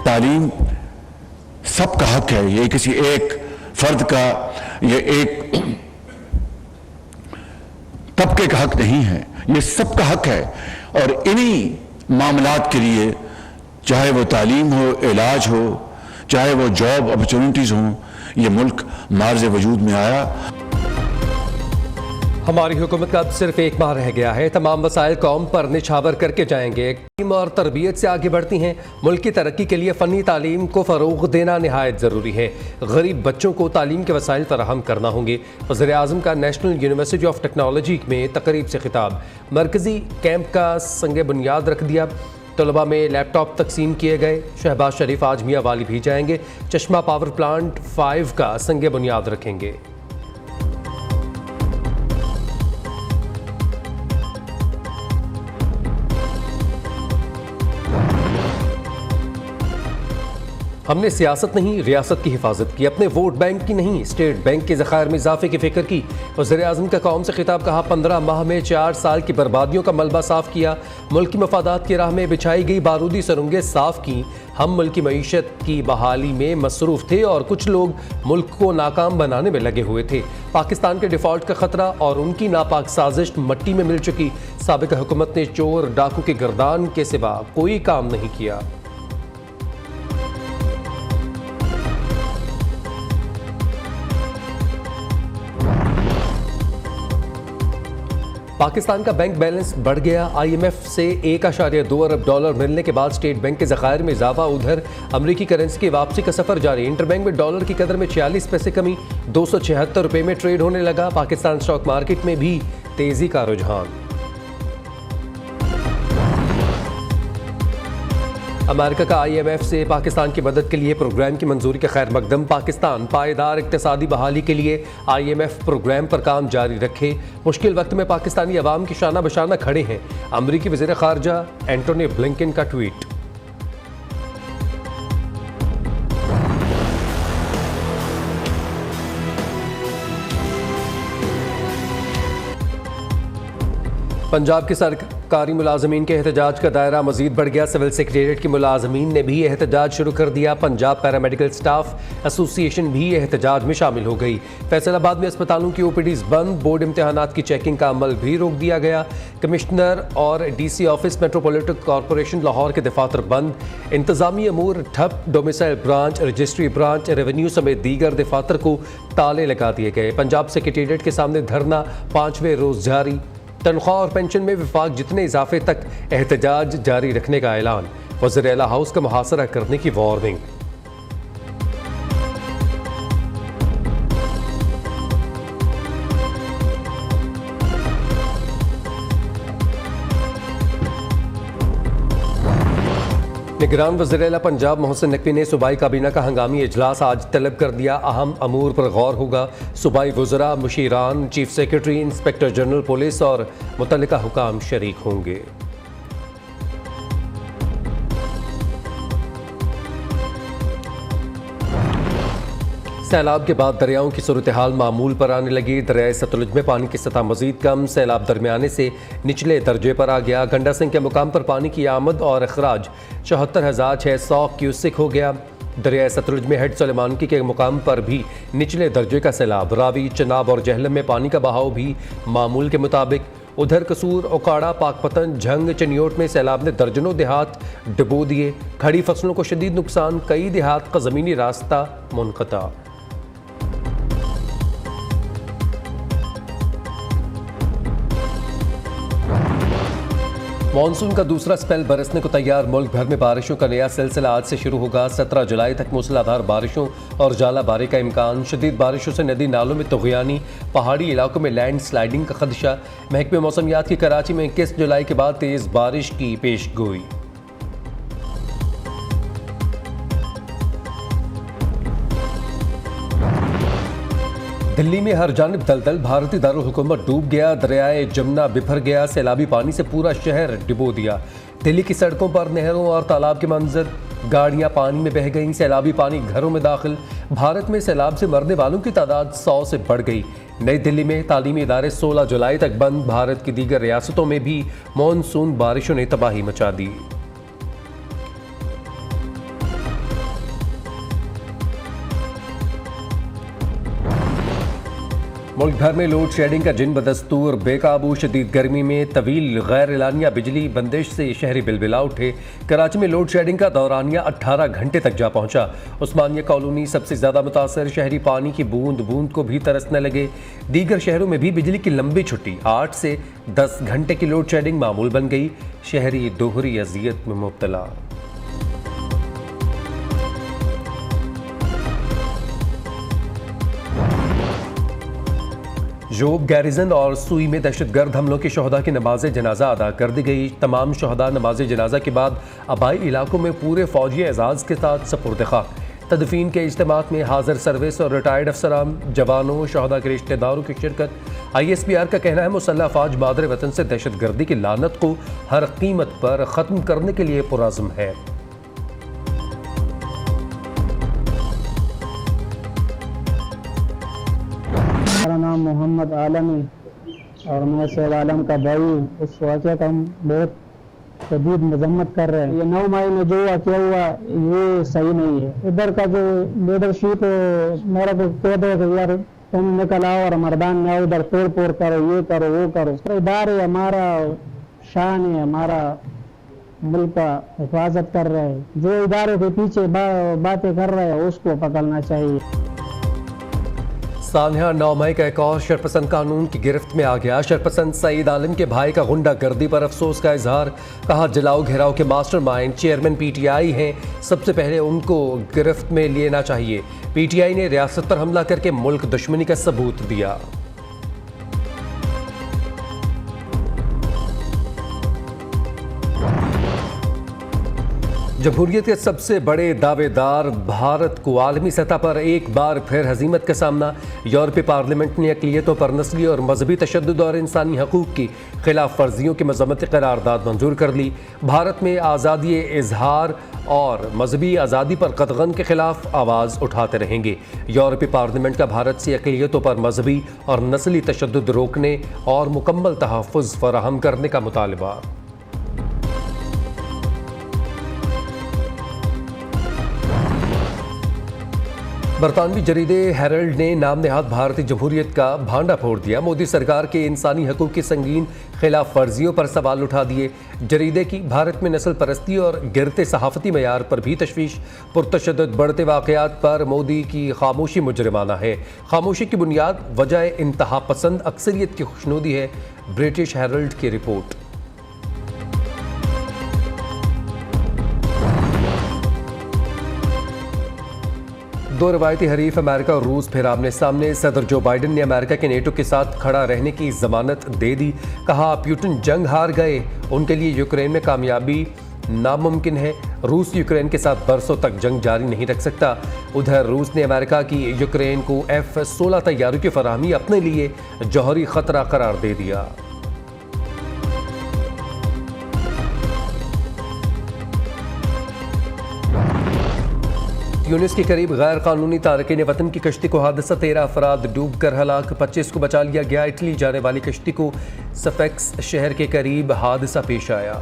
तालीम सबका हक है, ये किसी एक फर्द का, ये एक तबके का हक नहीं है, ये सबका हक है। और इन्हीं मामलात के लिए, चाहे वो तालीम हो, इलाज हो, चाहे वो जॉब अपॉर्चुनिटीज हों, ये मुल्क मार्ज़ वजूद में आया। हमारी हुकूमत का अब सिर्फ एक माह रह गया है। तमाम वसाइल कौम पर निछावर करके जाएंगे। तालीम और तरबियत से आगे बढ़ती हैं। मुल्क की तरक्की के लिए फ़नी तालीम को फ़रोग़ देना नहायत ज़रूरी है। गरीब बच्चों को तालीम के वसाइल फराहम करना होंगे। वज़ीर-ए-आज़म का नेशनल यूनिवर्सिटी ऑफ टेक्नोलॉजी में तकरीब से खिताब। मरकज़ी कैंप का संग बुनियाद रख दिया। तलबा में लैपटॉप तकसीम किए गए। शहबाज शरीफ आज मियाँ वाली भी जाएंगे। चश्मा पावर प्लांट 5 का संग बुनियाद रखेंगे। हमने सियासत नहीं, रियासत की हिफाजत की, अपने वोट बैंक की नहीं, स्टेट बैंक के ज़खायर में इजाफे की फिक्र की। वज़ीर-ए-आज़म का कौम से खिताब। कहा 15 माह में 4 साल की बर्बादियों का मलबा साफ़ किया। मुल्क की मफादात की राह में बिछाई गई बारूदी सुरंगें साफ़ की। हम मुल्क की मईशत की बहाली में मसरूफ़ थे और कुछ लोग मुल्क को नाकाम बनाने में लगे हुए थे। पाकिस्तान के डिफ़ॉल्ट का ख़तरा और उनकी नापाक साजिश मट्टी में मिल चुकी। साबिक़ हुकूमत ने चोर डाकू के गर्दान के सिवा कोई काम नहीं किया। पाकिस्तान का बैंक बैलेंस बढ़ गया। IMF से $1.2 अरब मिलने के बाद स्टेट बैंक के ज़खायर में इजाफा। उधर अमरीकी करेंसी की वापसी का सफ़र जारी। इंटरबैंक में डॉलर की कदर में 46 पैसे कमी, 276 रुपये में ट्रेड होने लगा। पाकिस्तान स्टॉक मार्केट में भी तेज़ी का रुझान। अमेरिका का IMF से पाकिस्तान की मदद के लिए प्रोग्राम की मंजूरी का खैर मकदम। पाकिस्तान पायदार इक्तिसादी बहाली के लिए IMF प्रोग्राम पर काम जारी रखे। मुश्किल वक्त में पाकिस्तानी अवाम की शाना बशाना खड़े हैं। अमरीकी वज़ीर ख़ारजा एंटोनी ब्लिंकन का ट्वीट। पंजाब के सरकारी मुलाजमीन के एहतजाज का दायरा मजीद बढ़ गया। सिविल सेक्रेटरीट के मुलाजमीन ने भी एहतजाज शुरू कर दिया। पंजाब पैरामेडिकल स्टाफ एसोसिएशन भी एहतजाज में शामिल हो गई। फैसलाबाद में अस्पतालों की OPDs बंद। बोर्ड इम्तहानात की चेकिंग का अमल भी रोक दिया गया। कमिश्नर और DC office metropolitan corporation Lahore के दफातर बंद। इंतजामी अमूर ठप। Domicile branch, registry branch, revenue समेत दीगर दफातर को ताले लगा दिए गए। पंजाब सेक्रेटेरिएट के सामने धरना 5वें रोज जारी। तनख्वाह और पेंशन में विफाक जितने इजाफे तक एहतजाज जारी रखने का ऐलान। वज़ीर आला हाउस का मुहासरा करने की वार्निंग। निगरान वज़ीर-ए-आला पंजाब मोहसिन नकवी ने सूबाई काबीना का हंगामी इजलास आज तलब कर दिया। अहम अमूर पर गौर होगा। सूबाई वज़रा, मुशीरान, chief secretary, inspector general police और मुतल्लिका हुकाम शरीक होंगे। सैलाब के बाद दरियाओं की सूरत हाल मामूल पर आने लगी। दरियाए सतलुज में पानी की सतह मजीद कम। सैलाब दरमियाने से निचले दर्जे पर आ गया। गंडा सिंह के मुकाम पर पानी की आमद और अखराज 74,600 क्यूसिक हो गया। दरियाए सतलुज में हेड सलेमानकी के मुकाम पर भी निचले दर्जे का सैलाब। रावी, चनाब और जहलम में पानी का बहाव भी मामूल के मुताबिक। उधर कसूर, ओकाड़ा, पाकपतन, झंग, चनियोट में सैलाब ने दर्जनों देहात डुबो दिए। खड़ी फसलों को शदीद नुकसान। कई देहात का ज़मीनी रास्ता मुनक़ता। मानसून का दूसरा स्पेल बरसने को तैयार। मुल्क भर में बारिशों का नया सिलसिला आज से शुरू होगा। 17 जुलाई तक मूसलाधार बारिशों और जालाबारी का इम्कान। शदीद बारिशों से नदी नालों में तुग़यानी। पहाड़ी इलाकों में लैंड स्लाइडिंग का खदशा। महकमे मौसमियात की कराची में 21 जुलाई के बाद तेज़ बारिश की पेश गोई। दिल्ली में हर जानिब दलदल। भारतीय दारुल हुकूमत डूब गया। दरियाए जमुना बिफर गया। सैलाबी पानी से पूरा शहर डुबो दिया। दिल्ली की सड़कों पर नहरों और तालाब के मंजर। गाड़ियां पानी में बह गईं। सैलाबी पानी घरों में दाखिल। भारत में सैलाब से मरने वालों की तादाद 100 से बढ़ गई। नई दिल्ली में तालीमी इदारे 16 जुलाई तक बंद। भारत की दीगर रियासतों में भी मानसून बारिशों ने तबाही मचा दी। मुल्क भर में लोड शेडिंग का जिन बदस्तूर बेकाबू। शदीद गर्मी में तवील गैर एलानिया बिजली बंदिश से शहरी बिलबिला उठे। कराची में लोड शेडिंग का दौरानिया 18 घंटे तक जा पहुंचा। उस्मानिया कॉलोनी सबसे ज्यादा मुतासर। शहरी पानी की बूंद बूंद को भी तरसने लगे। दीगर शहरों में भी बिजली की लंबी छुट्टी। 8 से 10 घंटे की लोड शेडिंग मामूल बन गई। शहरी दोहरी अजियत में मुब्तला। जोब, गैरिजन और सुई में दहशतगर्द हमलों के शहदा की नमाज जनाजा अदा कर दी गई। तमाम शहदा नमाज जनाजा के बाद आबाई इलाकों में पूरे फौजी एजाज के साथ सपुर्द खाक। तदफीन के इज्तिमात में हाजिर सर्विस और रिटायर्ड अफसरान, जवानों, शहदा के रिश्तेदारों की शिरकत। ISPR का कहना है मुसल्लह अफवाज मादर वतन से दहशतगर्दी की लानत को हर कीमत पर ख़त्म करने के लिए पुरज़्म है। मेरा नाम मोहम्मद आलम है और मैं सैद आलम का भाई हूँ। इस वाक़े का हम बहुत शदीद मजम्मत कर रहे हैं। ये 9 मई में जो वाक़या हुआ ये सही नहीं है। इधर का जो लीडरशिप मेरा को कह दो कि यार तुम निकल आओ और मैदान में आओ, इधर तोड़ फोड़ करो, ये करो, वो करो। इदारे हमारा शान है, हमारा मुल्क का हिफाजत कर रहे हैं। जो इदारे के पीछे बातें कर रहे हैं उसको पकड़ना चाहिए। सानिया 9 मई का एक और शरपसंद कानून की गिरफ्त में आ गया। शरपसंद सईद आलम के भाई का गुंडागर्दी पर अफसोस का इजहार। कहा जलाओ घेराव के मास्टरमाइंड चेयरमैन PTI हैं, सबसे पहले उनको गिरफ्त में लेना चाहिए। PTI ने रियासत पर हमला करके मुल्क दुश्मनी का सबूत दिया। जमहूरियत के सबसे बड़े दावेदार भारत को आलमी सतह पर एक बार फिर हजीमत का सामना। यूरोपीय पार्लियामेंट ने अक़लियतों पर नस्ली और मजहबी तशद्दुद और इंसानी हकूक़ की खिलाफ वर्जियों की मज़म्मती करारदाद मंजूर कर ली। भारत में आज़ादी इजहार और मजहबी आज़ादी पर कतगन के खिलाफ आवाज़ उठाते रहेंगे। यूरोपीय पार्लियामेंट का भारत से अक़लियतों पर मजहबी और नस्ली तशद्दुद रोकने और मुकम्मल तहफ़्फ़ुज़ फराहम करने का मुतालबा। बरतानवी जरीदे हेरल्ड ने नाम नेहाद भारतीय जमहूरियत का भांडा फोड़ दिया। मोदी सरकार के इंसानी हकूक़ की संगीन खिलाफ वर्जियों पर सवाल उठा दिए। जरीदे की भारत में नस्ल परस्ती और गिरते सहाफ़ती मयार पर भी तशवीश। पुरतशद्दुद बढ़ते वाक़यात पर मोदी की खामोशी मुजरिमाना है। खामोशी की बुनियाद वजह इंतहा पसंद अक्सरियत की खुशनुदी है। ब्रिटिश हेरल्ड की रिपोर्ट। दो रवायती हरीफ अमेरिका और रूस फिर आमने सामने। सदर जो बाइडन ने अमेरिका के नेटो के साथ खड़ा रहने की जमानत दे दी। कहा पुतिन जंग हार गए, उनके लिए यूक्रेन में कामयाबी नामुमकिन है। रूस यूक्रेन के साथ बरसों तक जंग जारी नहीं रख सकता। उधर रूस ने अमेरिका की यूक्रेन को F-16 तैयारों की फराहमी अपने लिए जौहरी खतरा करार दे दिया। यूनिस के करीब गैर कानूनी तारकीन वतन की कश्ती को हादसा। 13 अफराद डूब कर हलाक, 25 को बचा लिया गया। इटली जाने वाली कश्ती को सफेक्स शहर के करीब हादसा पेश आया।